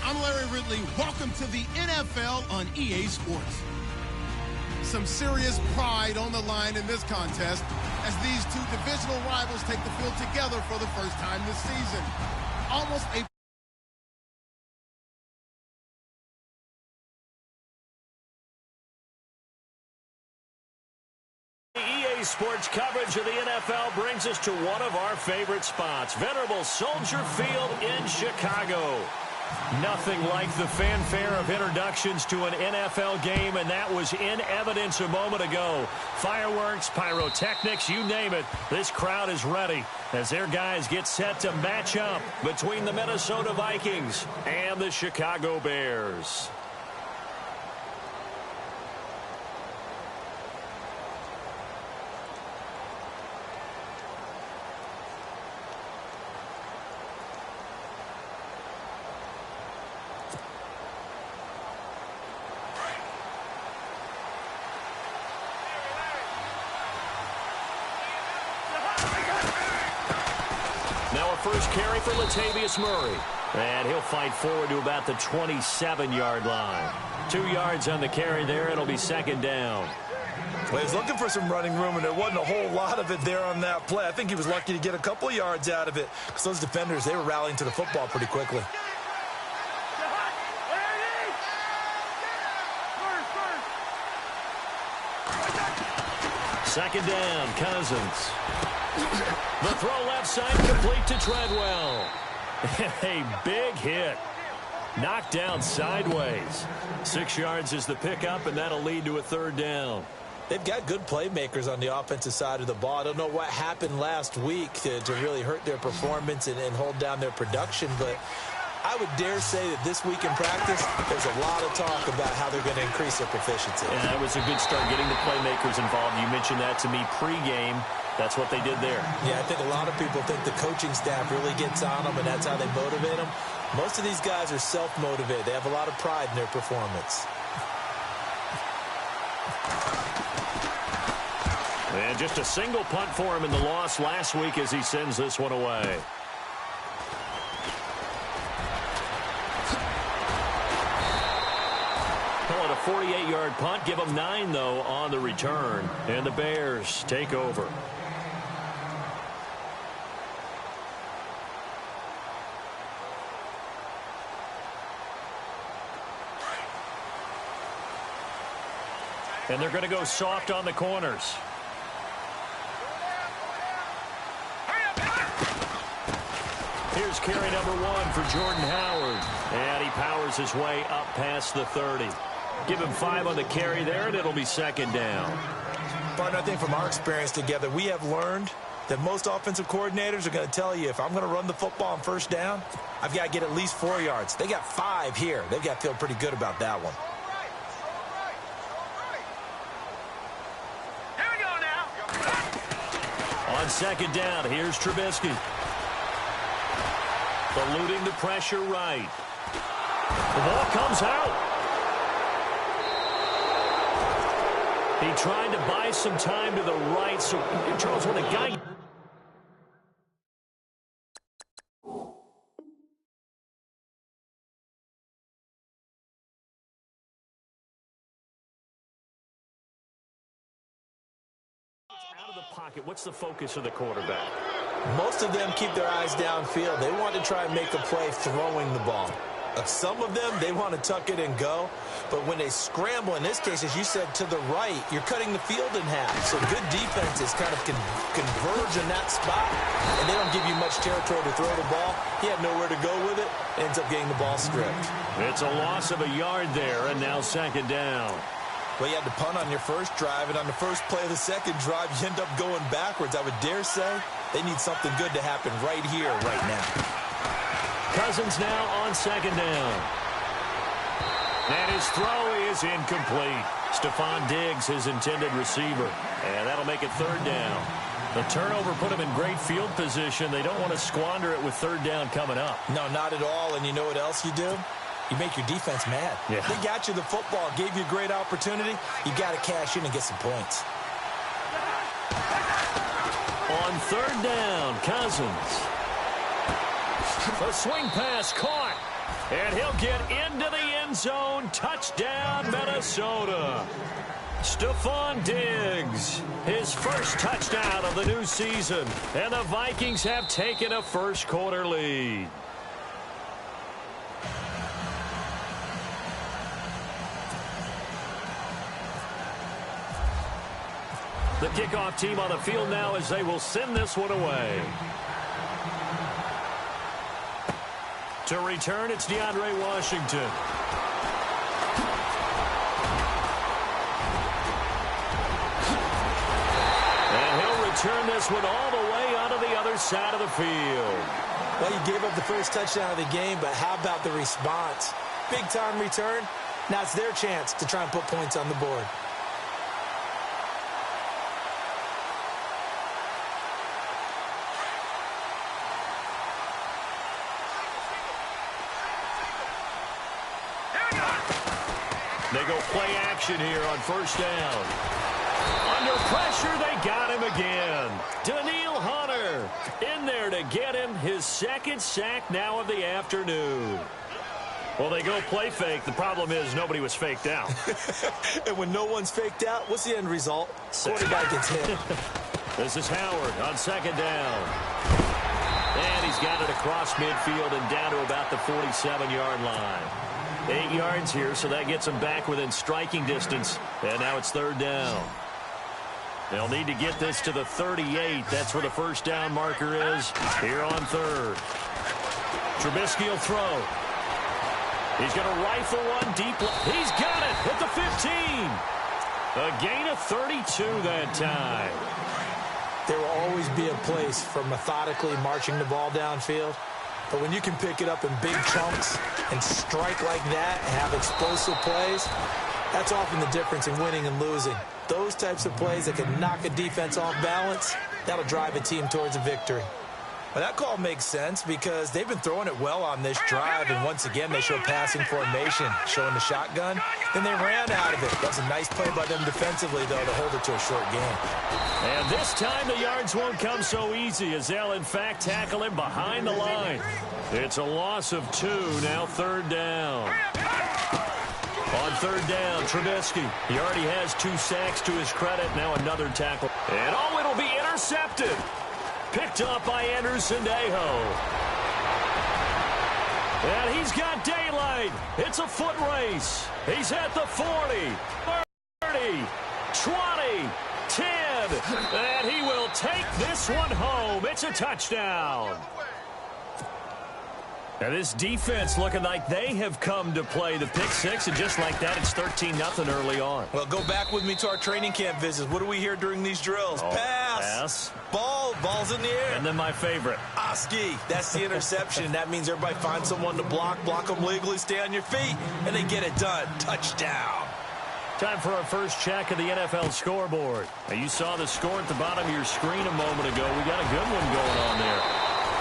I'm Larry Ridley. Welcome to the NFL on EA Sports. Some serious pride on the line in this contest as these two divisional rivals take the field together for the first time this season. Almost a EA Sports coverage of the NFL brings us to one of our favorite spots, venerable Soldier Field in Chicago. Nothing like the fanfare of introductions to an NFL game, and that was in evidence a moment ago. Fireworks, pyrotechnics, you name it. This crowd is ready as their guys get set to match up between the Minnesota Vikings and the Chicago Bears. Now a first carry for Latavius Murray. And he'll fight forward to about the 27-yard line. 2 yards on the carry there. It'll be second down. Well, he's looking for some running room, and there wasn't a whole lot of it there on that play. I think he was lucky to get a couple of yards out of it because those defenders, they were rallying to the football pretty quickly. Second down, Cousins. The throw left side complete to Treadwell. A big hit. Knocked down sideways. 6 yards is the pickup, and that'll lead to a third down. They've got good playmakers on the offensive side of the ball. I don't know what happened last week to really hurt their performance and hold down their production, but I would dare say that this week in practice, there's a lot of talk about how they're going to increase their proficiency. And that was a good start, getting the playmakers involved. You mentioned that to me pregame. That's what they did there. Yeah, I think a lot of people think the coaching staff really gets on them, and that's how they motivate them. Most of these guys are self-motivated. They have a lot of pride in their performance. And just a single punt for him in the loss last week as he sends this one away. Call it a 48-yard punt. Give them 9, though, on the return. And the Bears take over. And they're going to go soft on the corners. Here's carry number 1 for Jordan Howard. And he powers his way up past the 30. Give him 5 on the carry there, and it'll be second down. Partner, I think from our experience together, we have learned that most offensive coordinators are going to tell you, if I'm going to run the football on first down, I've got to get at least 4 yards. They got 5 here. They've got to feel pretty good about that one. On second down, here's Trubisky. Eluding the pressure right. The ball comes out. He tried to buy some time to the right. So, Charles, when a guy... out of the pocket, what's the focus of the quarterback? Most of them keep their eyes downfield. They want to try and make a play throwing the ball. Some of them, they want to tuck it and go. But when they scramble, in this case, as you said, to the right, you're cutting the field in half. So good defenses kind of converge in that spot, and they don't give you much territory to throw the ball. He had nowhere to go with it. Ends up getting the ball stripped. It's a loss of a yard there, and now second down. Well, you had to punt on your first drive, and on the first play of the second drive, you end up going backwards. I would dare say they need something good to happen right here, right now. Cousins now on second down. And his throw is incomplete. Stephon Diggs, his intended receiver. And that'll make it third down. The turnover put him in great field position. They don't want to squander it with third down coming up. No, not at all. And you know what else you do? You make your defense mad. Yeah. They got you the football, gave you a great opportunity. You got to cash in and get some points. On third down, Cousins. A swing pass caught. And he'll get into the end zone. Touchdown, Minnesota. Stephon Diggs, his first touchdown of the new season. And the Vikings have taken a first-quarter lead. The kickoff team on the field now as they will send this one away. To return, it's DeAndre Washington. And he'll return this one all the way onto the other side of the field. Well, you gave up the first touchdown of the game, but how about the response? Big-time return. Now it's their chance to try and put points on the board. They go play action here on first down. Under pressure, they got him again. Danielle Hunter in there to get him his second sack now of the afternoon. Well, they go play fake. The problem is nobody was faked out. And when no one's faked out, what's the end result? Quarterback gets hit. This is Howard on second down. And he's got it across midfield and down to about the 47-yard line. 8 yards here, so that gets him back within striking distance. And now it's third down. They'll need to get this to the 38. That's where the first down marker is here on third. Trubisky will throw. He's going to rifle one deep. He's got it at the 15. A gain of 32 that time. There will always be a place for methodically marching the ball downfield. But when you can pick it up in big chunks and strike like that and have explosive plays, that's often the difference in winning and losing. Those types of plays that can knock a defense off balance, that'll drive a team towards a victory. Well, that call makes sense because they've been throwing it well on this drive, and once again they show passing formation, showing the shotgun. Then they ran out of it. That was a nice play by them defensively, though, to hold it to a short game. And this time the yards won't come so easy as they'll, in fact, tackle him behind the line. It's a loss of 2, now third down. On third down, Trubisky. He already has 2 sacks to his credit. Now another tackle. And it'll be intercepted. Picked up by Anderson Aho. And he's got daylight. It's a foot race. He's at the 40, 30, 20, 10. And he will take this one home. It's a touchdown. Now this defense looking like they have come to play the pick six, and just like that, it's 13-0 early on. Well, go back with me to our training camp visits. What do we hear during these drills? Pass. Ball's in the air. And then my favorite. Oski. That's the interception. That means everybody finds someone to block them legally, stay on your feet, and they get it done. Touchdown. Time for our first check of the NFL scoreboard. Now, you saw the score at the bottom of your screen a moment ago. We got a good one going on there.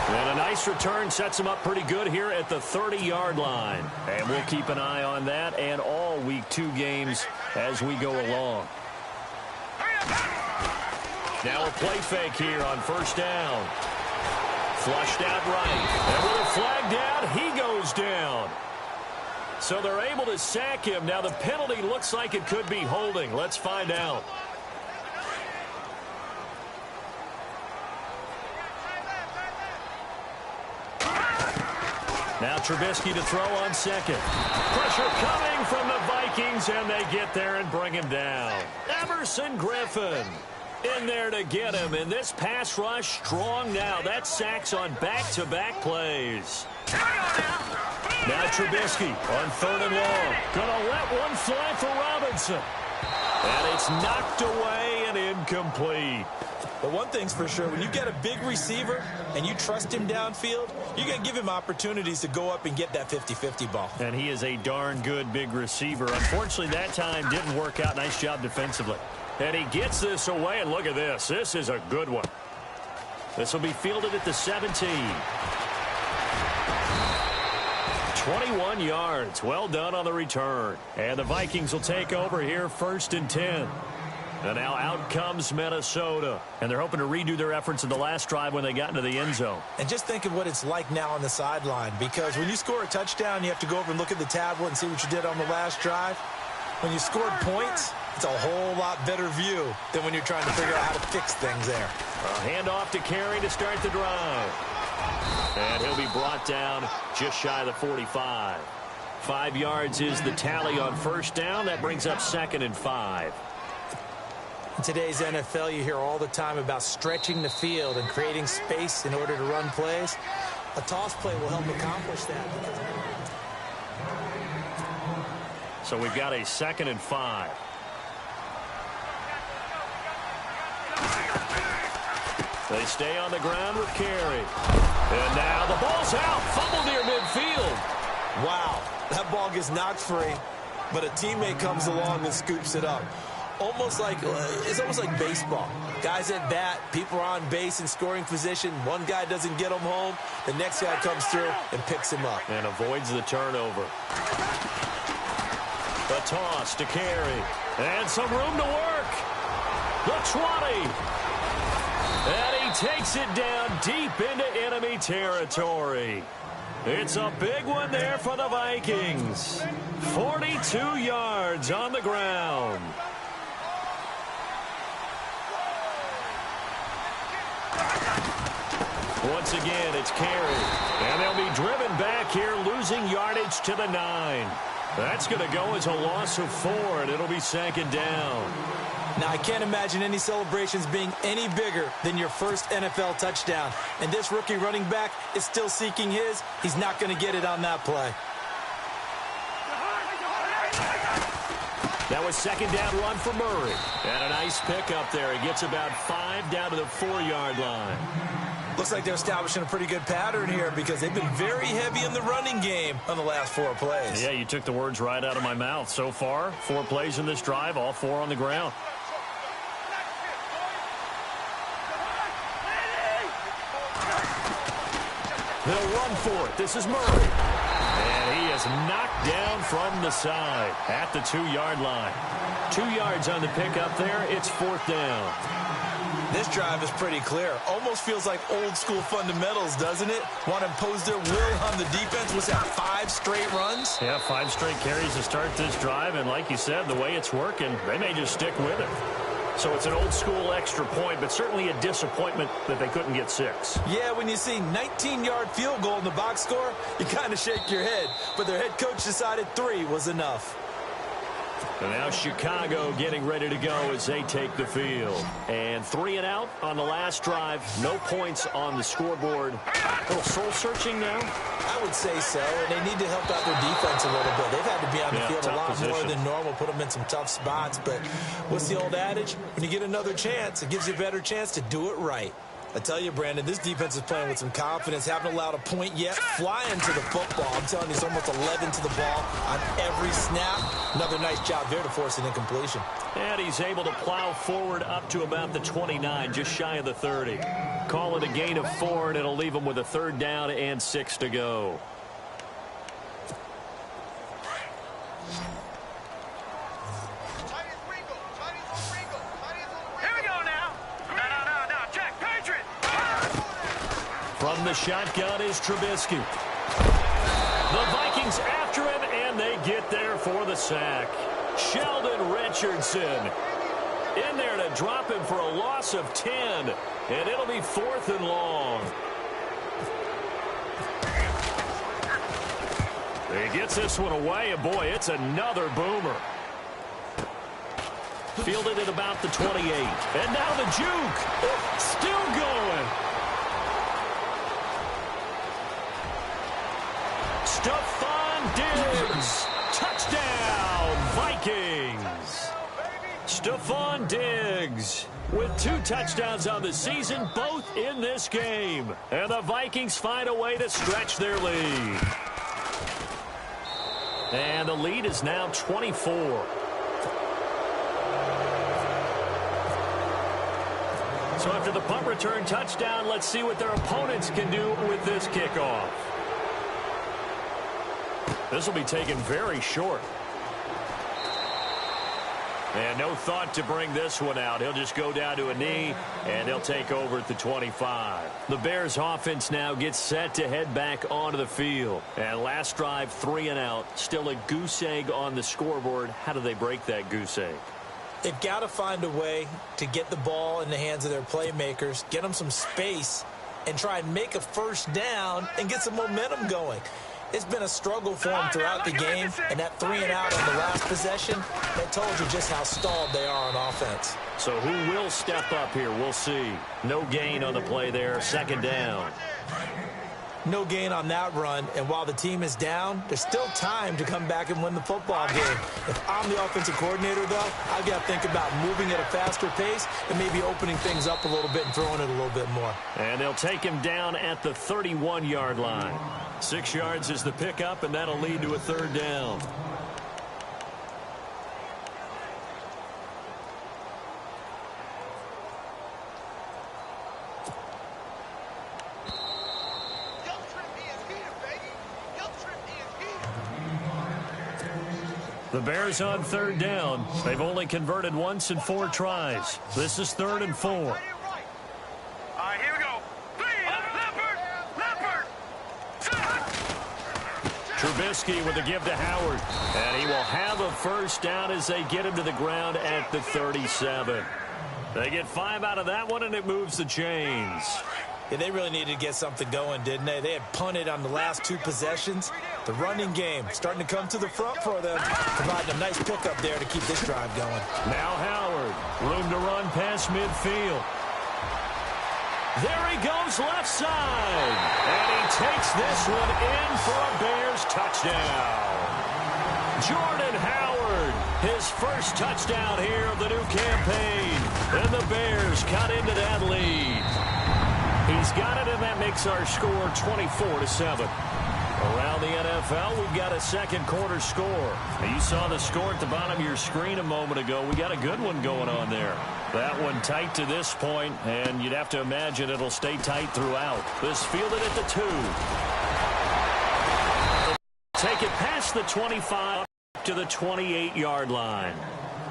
And a nice return sets him up pretty good here at the 30-yard line. And we'll keep an eye on that and all Week 2 games as we go along. Now a play fake here on first down. Flushed out right. And with a flag down, he goes down. So they're able to sack him. Now the penalty looks like it could be holding. Let's find out. Now Trubisky to throw on second. Pressure coming from the Vikings, and they get there and bring him down. Emerson Griffin in there to get him, and this pass rush strong now. That's sacks on back-to-back plays. Now Trubisky on third and long. Gonna let one fly for Robinson. And it's knocked away and incomplete. But one thing's for sure, when you get a big receiver and you trust him downfield, you're going to give him opportunities to go up and get that 50-50 ball. And he is a darn good big receiver. Unfortunately, that time didn't work out. Nice job defensively. And he gets this away, and look at this. This is a good one. This will be fielded at the 17. 21 yards. Well done on the return. And the Vikings will take over here first and 10. And now out comes Minnesota. And they're hoping to redo their efforts in the last drive when they got into the end zone. And just think of what it's like now on the sideline, because when you score a touchdown, you have to go over and look at the tablet and see what you did on the last drive. When you scored points, it's a whole lot better view than when you're trying to figure out how to fix things there. A handoff to Carey to start the drive. And he'll be brought down just shy of the 45. 5 yards is the tally on first down. That brings up 2nd and 5. In today's NFL, you hear all the time about stretching the field and creating space in order to run plays. A toss play will help accomplish that. So we've got a 2nd and 5. They stay on the ground with Carey. And now the ball's out. Fumble near midfield. Wow, that ball gets knocked free, but a teammate comes along and scoops it up. It's almost like baseball. Guys at bat, people are on base in scoring position. One guy doesn't get him home. The next guy comes through and picks him up. And avoids the turnover. The toss to Carey. And some room to work. The 20. And he takes it down deep into enemy territory. It's a big one there for the Vikings. 42 yards on the ground. Once again, it's Carey. And they'll be driven back here, losing yardage to the 9. That's going to go as a loss of 4, and it'll be 2nd down. Now, I can't imagine any celebrations being any bigger than your first NFL touchdown. And this rookie running back is still seeking his. He's not going to get it on that play. That was 2nd down run for Murray. And a nice pickup there. He gets about 5 down to the 4-yard line. Looks like they're establishing a pretty good pattern here because they've been very heavy in the running game on the last 4 plays. Yeah, you took the words right out of my mouth. So far, 4 plays in this drive, all 4 on the ground. They'll run for it. This is Murray. And he is knocked down from the side at the 2-yard line. 2 yards on the pickup there. It's 4th down. This drive is pretty clear. Almost feels like old school fundamentals, doesn't it? Want to impose their will on the defense. Was that 5 straight runs? Yeah, 5 straight carries to start this drive. And like you said, the way it's working, they may just stick with it. So it's an old school extra point, but certainly a disappointment that they couldn't get 6. Yeah, when you see 19-yard field goal in the box score, you kind of shake your head. But their head coach decided 3 was enough. And now Chicago getting ready to go as they take the field. And 3 and out on the last drive. No points on the scoreboard. A little soul-searching now? I would say so, and they need to help out their defense a little bit. They've had to be on the field a lot more than normal, put them in some tough spots. But what's the old adage? When you get another chance, it gives you a better chance to do it right. I tell you, Brandon, this defense is playing with some confidence. Haven't allowed a point yet. Flying to the football. I'm telling you, it's almost 11 to the ball on every snap. Another nice job there to force an incompletion. And he's able to plow forward up to about the 29, just shy of the 30. Call it a gain of 4, and it'll leave him with a 3rd down and 6 to go. From the shotgun is Trubisky. The Vikings after him, and they get there for the sack. Sheldon Richardson in there to drop him for a loss of 10, and it'll be 4th and long. He gets this one away, and boy, it's another boomer. Fielded at about the 28. And now the juke. Still going. Stephon Diggs. Touchdown, Vikings. Stephon Diggs with 2 touchdowns on the season, both in this game. And the Vikings find a way to stretch their lead. And the lead is now 24. So after the punt return touchdown, let's see what their opponents can do with this kickoff. This will be taken very short. And no thought to bring this one out. He'll just go down to a knee, and they'll take over at the 25. The Bears offense now gets set to head back onto the field. And last drive, 3 and out. Still a goose egg on the scoreboard. How do they break that goose egg? They've got to find a way to get the ball in the hands of their playmakers, get them some space, and try and make a first down and get some momentum going. It's been a struggle for them throughout the game, and that 3 and out on the last possession, that told you just how stalled they are on offense. So who will step up here? We'll see. No gain on the play there. Second down. No gain on that run, and while the team is down, there's still time to come back and win the football game. If I'm the offensive coordinator, though, I've got to think about moving at a faster pace and maybe opening things up a little bit and throwing it a little bit more. And they'll take him down at the 31-yard line. 6 yards is the pickup, and that'll lead to a third down. The Bears on third down. They've only converted once in 4 tries. This is 3rd and 4. All right, here we go. Leopard. Trubisky with a give to Howard. And he will have a first down as they get him to the ground at the 37. They get 5 out of that one, and it moves the chains. Yeah, they really needed to get something going, didn't they? They had punted on the last 2 possessions. The running game starting to come to the front for them, providing a nice pickup there to keep this drive going. Now Howard, room to run past midfield. There he goes left side. And he takes this one in for a Bears touchdown. Jordan Howard, his first touchdown here of the new campaign. And the Bears cut into that lead. He's got it, and that makes our score 24-7. Around the NFL, we've got a second quarter score. Now, you saw the score at the bottom of your screen a moment ago. We got a good one going on there. That one tight to this point, and you'd have to imagine it'll stay tight throughout. This fielded at the 2. Take it past the 25 to the 28-yard line.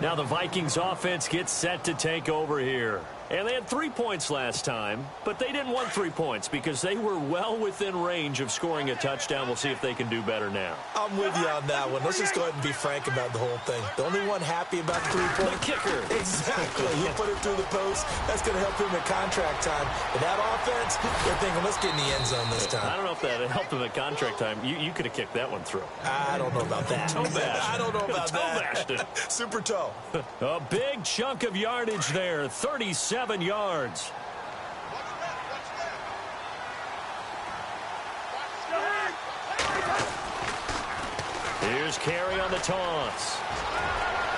Now the Vikings offense gets set to take over here. And they had 3 points last time, but they didn't want 3 points because they were well within range of scoring a touchdown. We'll see if they can do better now. I'm with you on that one. Let's just go ahead and be frank about the whole thing. The only one happy about the 3-point. The kicker. Exactly. He'll put it through the post. That's going to help him at contract time. But that offense, they're thinking, let's get in the end zone this time. I don't know if that helped him at contract time. You could have kicked that one through. I don't know about that. Toe bashed. I don't know about Toe that. bashed it. Super toe. A big chunk of yardage there, 37 yards. Here's Carey on the toss.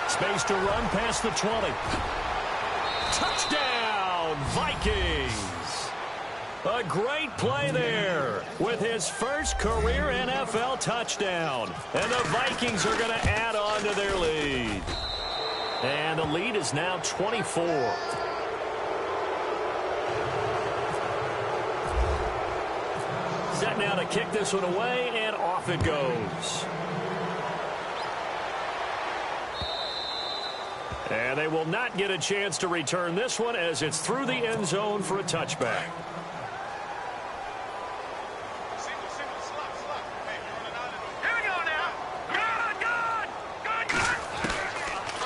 Space to run past the 20. Touchdown, Vikings. A great play there with his first career NFL touchdown. And the Vikings are going to add on to their lead. And the lead is now 24. Set now to kick this one away, and off it goes. And they will not get a chance to return this one as it's through the end zone for a touchback.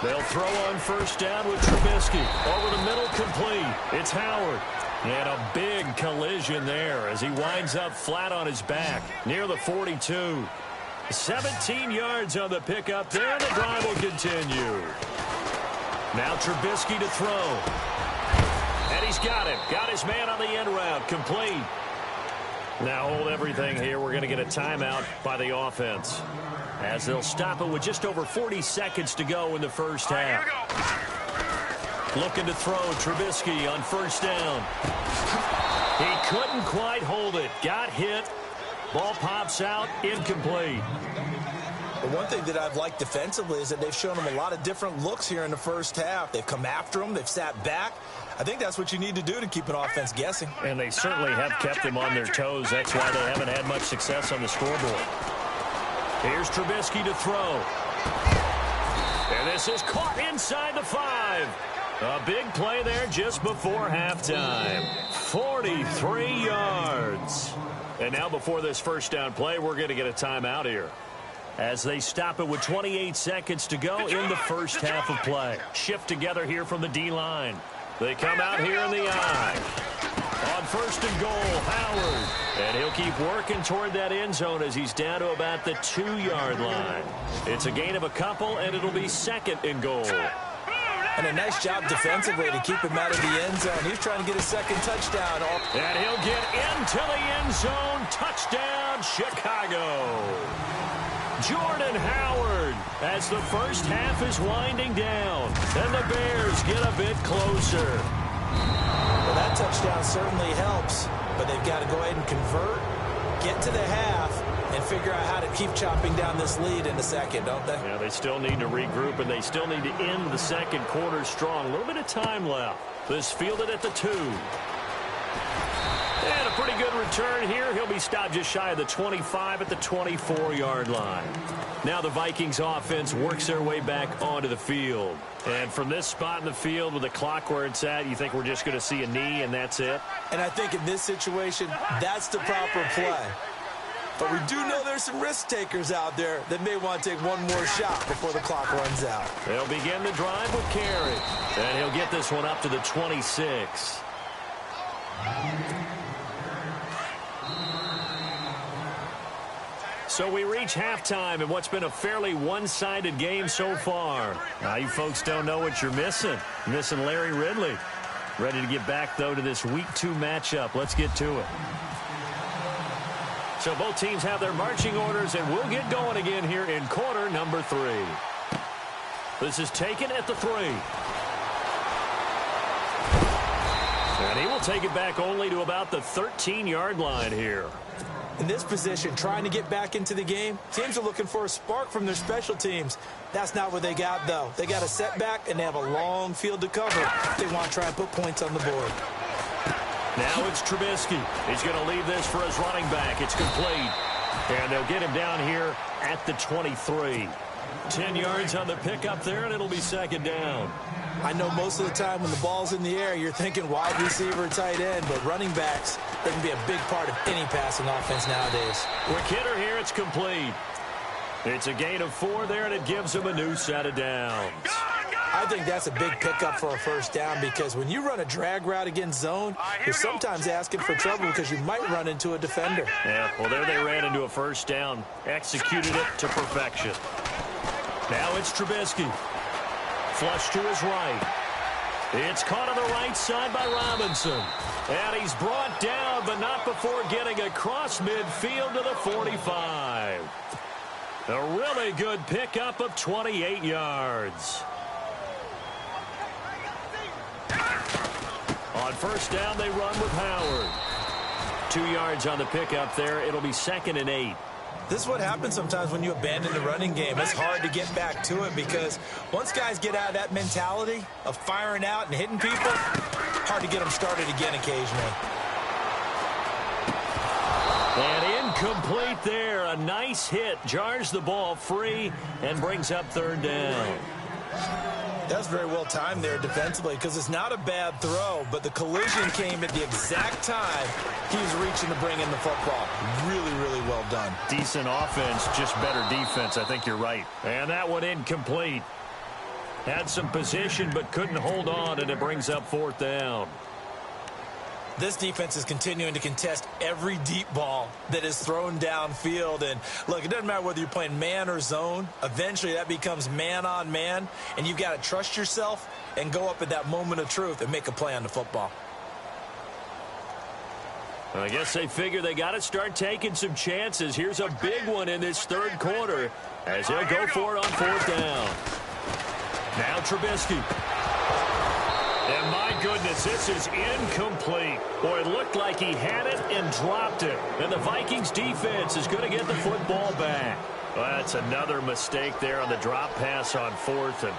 They'll throw on first down with Trubisky. Over the middle, complete. It's Howard. And a big collision there as he winds up flat on his back near the 42. 17 yards on the pickup there. The drive will continue. Now Trubisky to throw. And he's got it. Got his man on the end route. Complete. Now hold everything here. We're going to get a timeout by the offense, as they'll stop it with just over 40 seconds to go in the first half. Looking to throw, Trubisky on first down. He couldn't quite hold it. Got hit. Ball pops out, incomplete. The one thing that I've liked defensively is that they've shown him a lot of different looks here in the first half. They've come after him. They've sat back. I think that's what you need to do to keep an offense guessing. And they certainly have kept them on their toes. That's why they haven't had much success on the scoreboard. Here's Trubisky to throw. And this is caught inside the 5. A big play there just before halftime. 43 yards. And now before this first down play, we're going to get a timeout here, as they stop it with 28 seconds to go in the first half of play. Shift together here from the D-line. They come out here in the I. On first and goal, Howard. And he'll keep working toward that end zone as he's down to about the 2-yard line. It's a gain of a couple, and it'll be second and goal. And a nice job defensively to keep him out of the end zone. He's trying to get a second touchdown. And he'll get into the end zone. Touchdown, Chicago. Jordan Howard, as the first half is winding down, and the Bears get a bit closer. Well, that touchdown certainly helps, but they've got to go ahead and convert, get to the half, and figure out how to keep chopping down this lead in the second, don't they? Yeah, they still need to regroup, and they still need to end the second quarter strong. A little bit of time left. This fielded at the 2. And a pretty good return here. He'll be stopped just shy of the 25 at the 24-yard line. Now the Vikings offense works their way back onto the field. And from this spot in the field with the clock where it's at, you think we're just going to see a knee and that's it? And I think in this situation, that's the proper play. But we do know there's some risk takers out there that may want to take one more shot before the clock runs out. They'll begin the drive with Carey. And he'll get this one up to the 26. So we reach halftime in what's been a fairly one-sided game so far. Now you folks don't know what you're missing. Missing Larry Ridley. Ready to get back, though, to this Week 2 matchup. Let's get to it. So both teams have their marching orders, and we'll get going again here in quarter number 3. This is taken at the 3. And he will take it back only to about the 13-yard line here. In this position, trying to get back into the game, teams are looking for a spark from their special teams. That's not what they got, though. They got a setback, and they have a long field to cover. They want to try and put points on the board. Now it's Trubisky. He's going to leave this for his running back. It's complete. And they'll get him down here at the 23. 10 yards on the pickup there, and it'll be second down. I know most of the time when the ball's in the air, you're thinking wide receiver, tight end, but running backs, they can be a big part of any passing offense nowadays. Quick hitter here, it's complete. It's a gain of 4 there, and it gives him a new set of downs. I think that's a big pickup for a first down because when you run a drag route against zone, you're sometimes asking for trouble because you might run into a defender. Yeah, well, there they ran into a first down, executed it to perfection. Now it's Trubisky. Flush to his right. It's caught on the right side by Robinson. And he's brought down, but not before getting across midfield to the 45. A really good pickup of 28 yards. On first down, they run with Howard. 2 yards on the pickup there. It'll be second and 8. This is what happens sometimes when you abandon the running game. It's hard to get back to it because once guys get out of that mentality of firing out and hitting people, hard to get them started again occasionally. And incomplete there. A nice hit. Jars the ball free and brings up third down. That's very well timed there defensively because it's not a bad throw, but the collision came at the exact time he was reaching to bring in the football. Really, really well done. Decent offense, just better defense. I think you're right. And that one incomplete. Had some position but couldn't hold on, and it brings up fourth down. This defense is continuing to contest every deep ball that is thrown downfield. And, look, it doesn't matter whether you're playing man or zone. Eventually that becomes man on man, and you've got to trust yourself and go up at that moment of truth and make a play on the football. I guess they figure they got to start taking some chances. Here's a big one in this third quarter as he'll go for it on fourth down. Now Trubisky. And my goodness, this is incomplete. Boy, it looked like he had it and dropped it. And the Vikings defense is going to get the football back. Well, that's another mistake there on the drop pass on fourth. And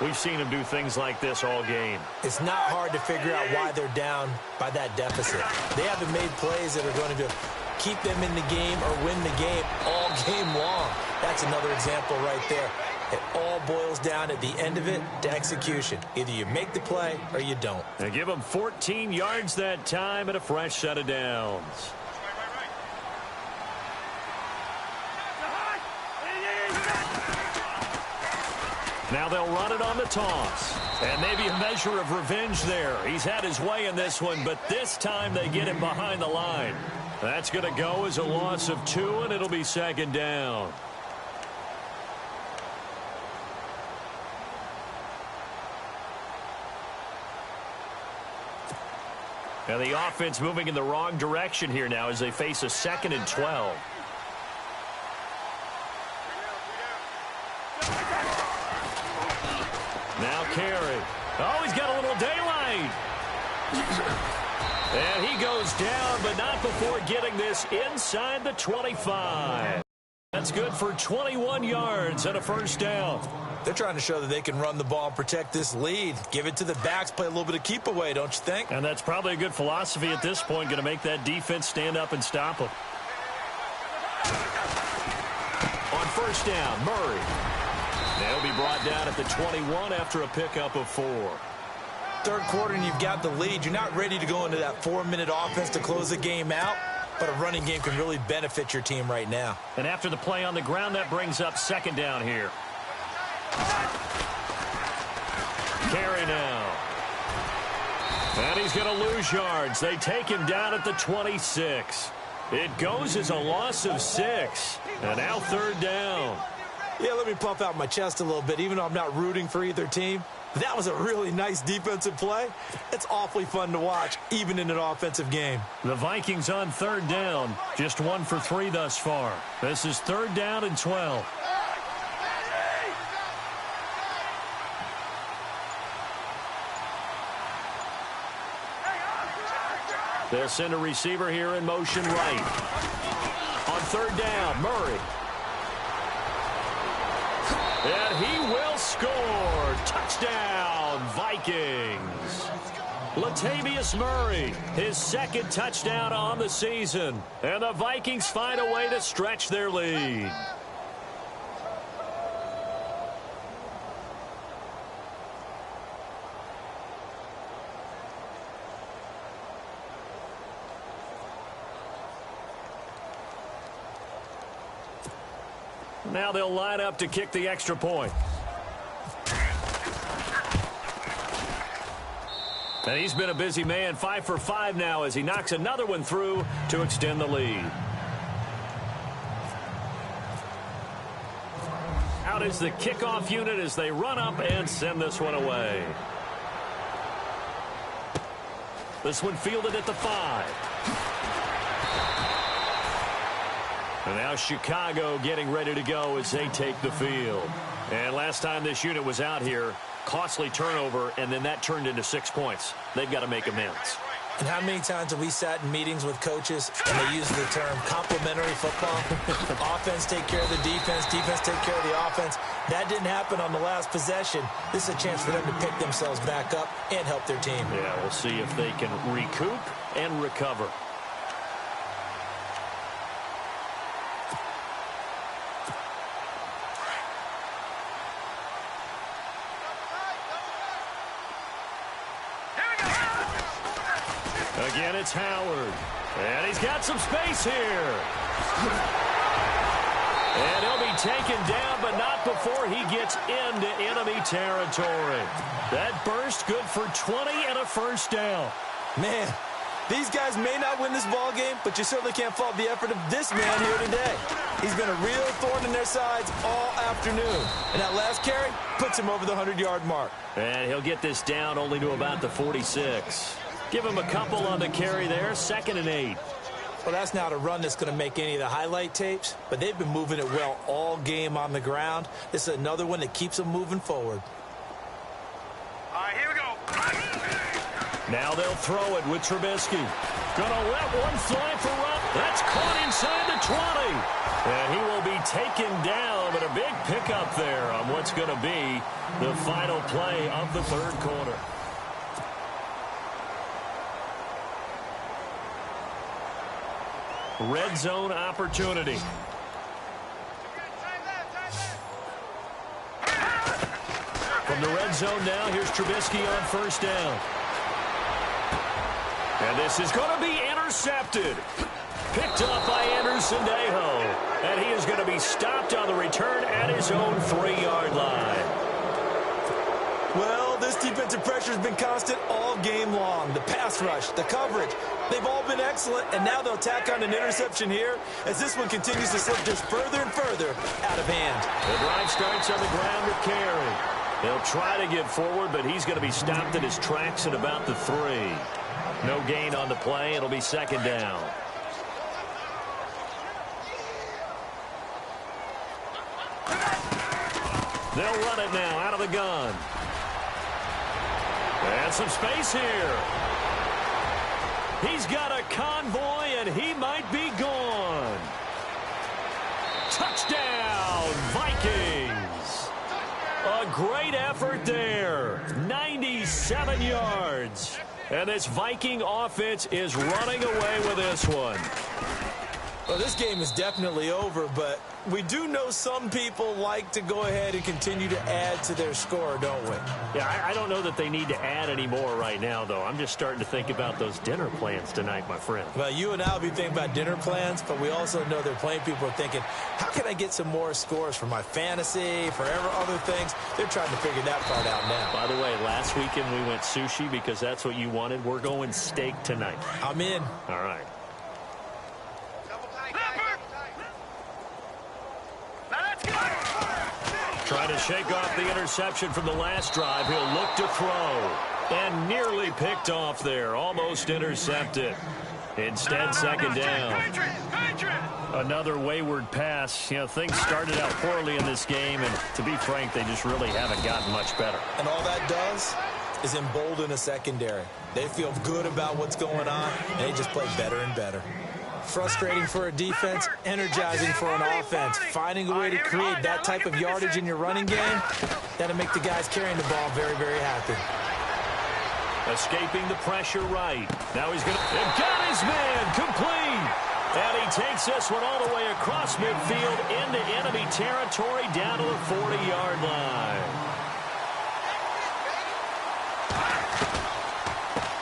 we've seen him do things like this all game. It's not hard to figure out why they're down by that deficit. They haven't made plays that are going to keep them in the game or win the game all game long. That's another example right there. It all boils down at the end of it to execution. Either you make the play or you don't. They give him 14 yards that time and a fresh set of downs. Now they'll run it on the toss. And maybe a measure of revenge there. He's had his way in this one, but this time they get him behind the line. That's going to go as a loss of 2, and it'll be second down. And the offense moving in the wrong direction here now as they face a 2nd and 12. Now Carey. Oh, he's got a little daylight. And he goes down, but not before getting this inside the 25. That's good for 21 yards and a first down. They're trying to show that they can run the ball and protect this lead. Give it to the backs, play a little bit of keep away, don't you think? And that's probably a good philosophy at this point, going to make that defense stand up and stop them. On first down, Murray. They'll be brought down at the 21 after a pickup of 4. Third quarter and you've got the lead. You're not ready to go into that 4-minute offense to close the game out, but a running game can really benefit your team right now. And after the play on the ground, that brings up second down here. Carey now. And he's going to lose yards. They take him down at the 26. It goes as a loss of 6. And now third down. Yeah, let me puff out my chest a little bit, even though I'm not rooting for either team. That was a really nice defensive play. It's awfully fun to watch, even in an offensive game. The Vikings on third down. Just 1 for 3 thus far. This is third down and 12. They'll send a receiver here in motion right. On third down, Murray. And he will score. Touchdown, Vikings. Latavius Murray, his 2nd touchdown on the season. And the Vikings find a way to stretch their lead. Now they'll line up to kick the extra point. And he's been a busy man, 5 for 5 now as he knocks another one through to extend the lead. Out is the kickoff unit as they run up and send this one away. This one fielded at the 5. And now Chicago getting ready to go as they take the field. And last time this unit was out here, costly turnover, and then that turned into 6 points. They've got to make amends. And how many times have we sat in meetings with coaches and they use the term complementary football? Offense take care of the defense, defense take care of the offense. That didn't happen on the last possession. This is a chance for them to pick themselves back up and help their team. Yeah, we'll see if they can recoup and recover. Again, it's Howard. And he's got some space here. And he'll be taken down, but not before he gets into enemy territory. That burst good for 20 and a first down. Man, these guys may not win this ball game, but you certainly can't fault the effort of this man here today. He's been a real thorn in their sides all afternoon. And that last carry puts him over the 100-yard mark. And he'll get this down only to about the 46. Give him a couple on the carry there, 2nd and 8. Well, that's not a run that's going to make any of the highlight tapes, but they've been moving it well all game on the ground. This is another one that keeps them moving forward. All right, here we go. Now they'll throw it with Trubisky. Gonna let one fly for Rupp. That's caught inside the 20. And he will be taken down, but a big pickup there on what's going to be the final play of the third quarter. Red zone opportunity. From the red zone now, here's Trubisky on first down. And this is going to be intercepted. Picked up by Anderson-Dejo. And he is going to be stopped on the return at his own 3-yard line. Well, this defensive pressure has been constant all game long. The pass rush, the coverage, they've all been excellent, and now they'll tack on an interception here as this one continues to slip just further and further out of hand. The drive starts on the ground with Carey. They'll try to get forward, but he's going to be stopped in his tracks at about the 3. No gain on the play. It'll be second down. They'll run it now out of the gun. And some space here. He's got a convoy, and he might be gone. Touchdown, Vikings. A great effort there. 97 yards. And this Viking offense is running away with this one. Well, this game is definitely over, but we do know some people like to go ahead and continue to add to their score, don't we? Yeah, I don't know that they need to add any more right now, though. I'm just starting to think about those dinner plans tonight, my friend. Well, you and I will be thinking about dinner plans, but we also know they're playing people are thinking, how can I get some more scores for my fantasy, for other things? They're trying to figure that part out now. By the way, last weekend we went sushi because that's what you wanted. We're going steak tonight. I'm in. All right. Trying to shake off the interception from the last drive. He'll look to throw. And nearly picked off there. Almost intercepted. Instead, second down. Another wayward pass. You know, things started out poorly in this game, and to be frank, they just really haven't gotten much better. And all that does is embolden a secondary. They feel good about what's going on, and they just play better and better. Frustrating for a defense, energizing for an offense. Finding a way to create that type of yardage in your running game, that'll make the guys carrying the ball very, very happy. Escaping the pressure right. Now he's going to... They've got his man complete. And he takes this one all the way across midfield into enemy territory down to the 40-yard line.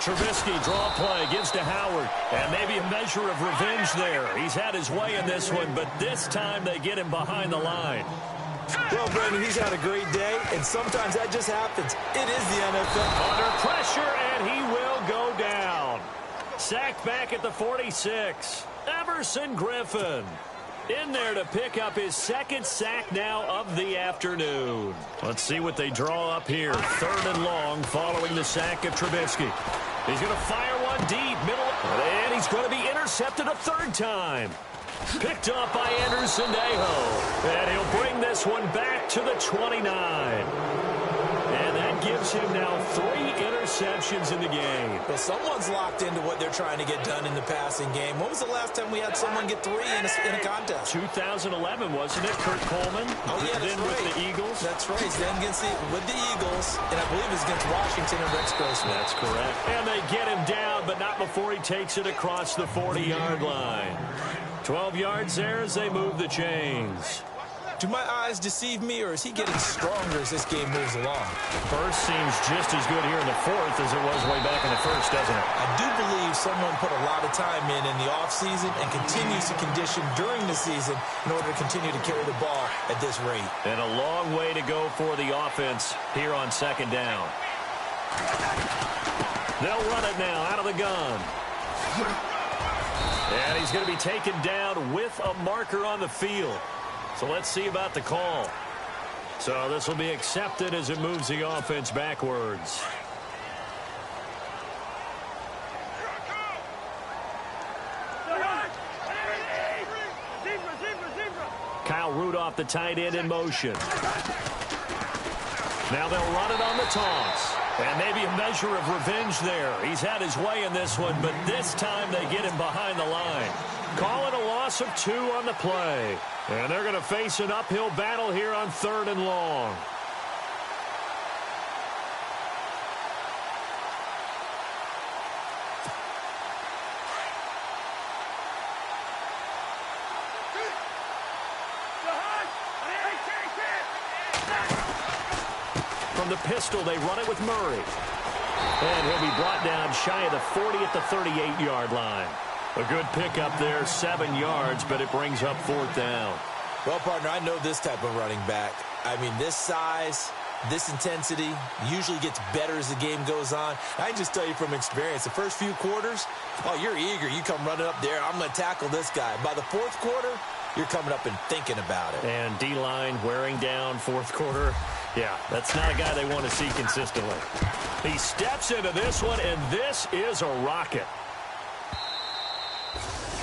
Trubisky, draw play, gives to Howard. And maybe a measure of revenge there. He's had his way in this one, but this time they get him behind the line. Well, Brandon, he's had a great day, and sometimes that just happens. It is the NFL. Under pressure, and he will go down. Sacked back at the 46. Everson Griffin in there to pick up his second sack now of the afternoon. Let's see what they draw up here. 3rd and long following the sack of Trubisky. He's going to fire one deep, middle, and he's going to be intercepted a 3rd time. Picked up by Anderson-Dejo. And he'll bring this one back to the 29. And that gives him now 3 interceptions in the game. Well, someone's locked into what they're trying to get done in the passing game. When was the last time we had someone get 3 in a contest? 2011, wasn't it? Kurt Coleman. Oh, yeah, that's then right. With the Eagles. That's right. He's then with the Eagles, and I believe it's against Washington and Rex Grossman. That's correct. And they get him down, but not before he takes it across the 40-yard line. 12 yards there as they move the chains. Do my eyes deceive me, or is he getting stronger as this game moves along? First seems just as good here in the 4th as it was way back in the 1st, doesn't it? I do believe someone put a lot of time in the offseason and continues to condition during the season in order to continue to carry the ball at this rate. And a long way to go for the offense here on 2nd down. They'll run it now out of the gun. And he's going to be taken down with a marker on the field. So let's see about the call. So this will be accepted as it moves the offense backwards. Kyle Rudolph, the tight end, in motion. Now they'll run it on the toss. And maybe a measure of revenge there. He's had his way in this one, but this time they get him behind the line. Calling a loss of 2 on the play. And they're going to face an uphill battle here on 3rd and long. From the pistol, they run it with Murray. And he'll be brought down shy of the 40 at the 38-yard line. A good pickup there, 7 yards, but it brings up 4th down. Well, partner, I know this type of running back. I mean, this size, this intensity usually gets better as the game goes on. I can just tell you from experience, the first few quarters, oh, you're eager. You come running up there, I'm going to tackle this guy. By the 4th quarter, you're coming up and thinking about it. And D-line wearing down 4th quarter. Yeah, that's not a guy they want to see consistently. He steps into this one, and this is a rocket.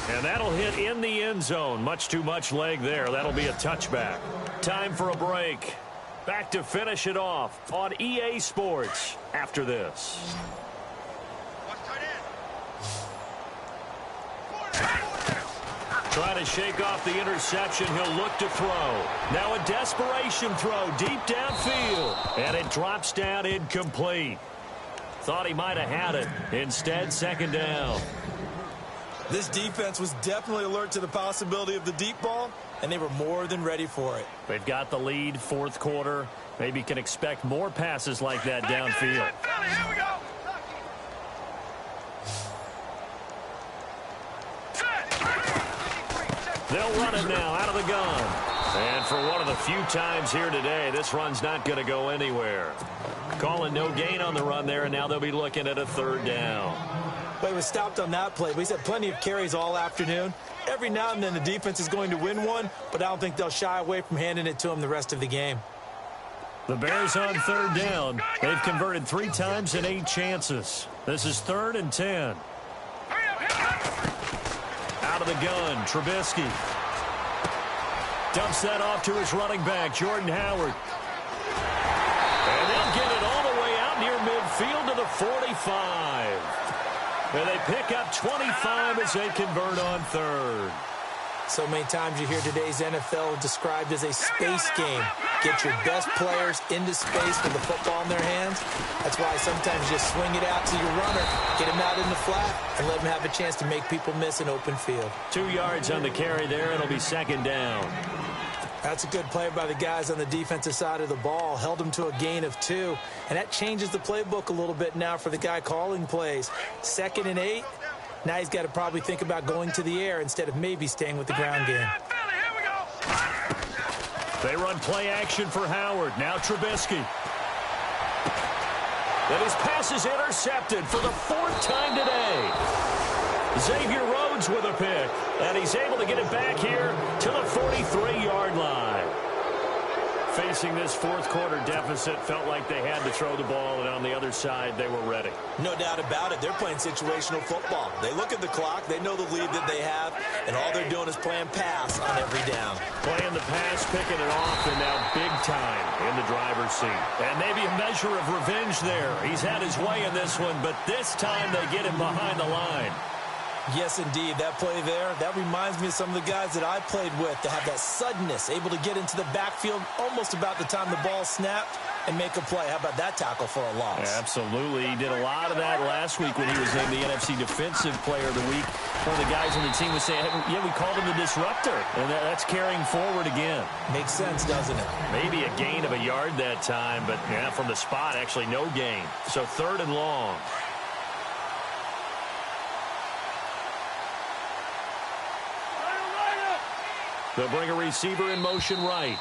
And that'll hit in the end zone. Much too much leg there. That'll be a touchback. Time for a break. Back to finish it off on EA Sports after this. Trying to shake off the interception. He'll look to throw. Now a desperation throw deep downfield. And it drops down incomplete. Thought he might have had it. Instead, 2nd down. This defense was definitely alert to the possibility of the deep ball, and they were more than ready for it. They've got the lead, 4th quarter. Maybe can expect more passes like that downfield. Here we go. They'll run it now out of the gun. And for one of the few times here today, this run's not going to go anywhere. Calling no gain on the run there, and now they'll be looking at a 3rd down. But he was stopped on that play. But he's had plenty of carries all afternoon. Every now and then the defense is going to win one, but I don't think they'll shy away from handing it to him the rest of the game. The Bears on 3rd down. They've converted 3 times in 8 chances. This is 3rd and 10. Out of the gun, Trubisky. Dumps that off to his running back, Jordan Howard. And they'll get it all the way out near midfield to the 45. And they pick up 25 as they convert on 3rd. So many times you hear today's NFL described as a space game. Get your best players into space with the football in their hands. That's why sometimes you just swing it out to your runner, get him out in the flat, and let him have a chance to make people miss an open field. 2 yards on the carry there. It'll be 2nd down. That's a good play by the guys on the defensive side of the ball. Held them to a gain of 2. And that changes the playbook a little bit now for the guy calling plays. 2nd and 8. Now he's got to probably think about going to the air instead of maybe staying with the ground game. They run play action for Howard. Now Trubisky. And his pass is intercepted for the 4th time today. Xavier Rhodes with a pick. And he's able to get it back here to the 43-yard line. Facing this 4th quarter deficit, felt like they had to throw the ball, and on the other side, they were ready. No doubt about it. They're playing situational football. They look at the clock. They know the lead that they have, and all they're doing is playing pass on every down. Playing the pass, picking it off, and now big time in the driver's seat. And maybe a measure of revenge there. He's had his way in this one, but this time they get him behind the line. Yes, indeed. That play there, that reminds me of some of the guys that I played with that have that suddenness, able to get into the backfield almost about the time the ball snapped and make a play. How about that tackle for a loss? Yeah, absolutely. He did a lot of that last week when he was named the NFC Defensive Player of the Week. One of the guys on the team was saying, hey, yeah, we called him the disruptor, and that's carrying forward again. Makes sense, doesn't it? Maybe a gain of a yard that time, but yeah, from the spot, actually no gain. So 3rd and long. They'll bring a receiver in motion right.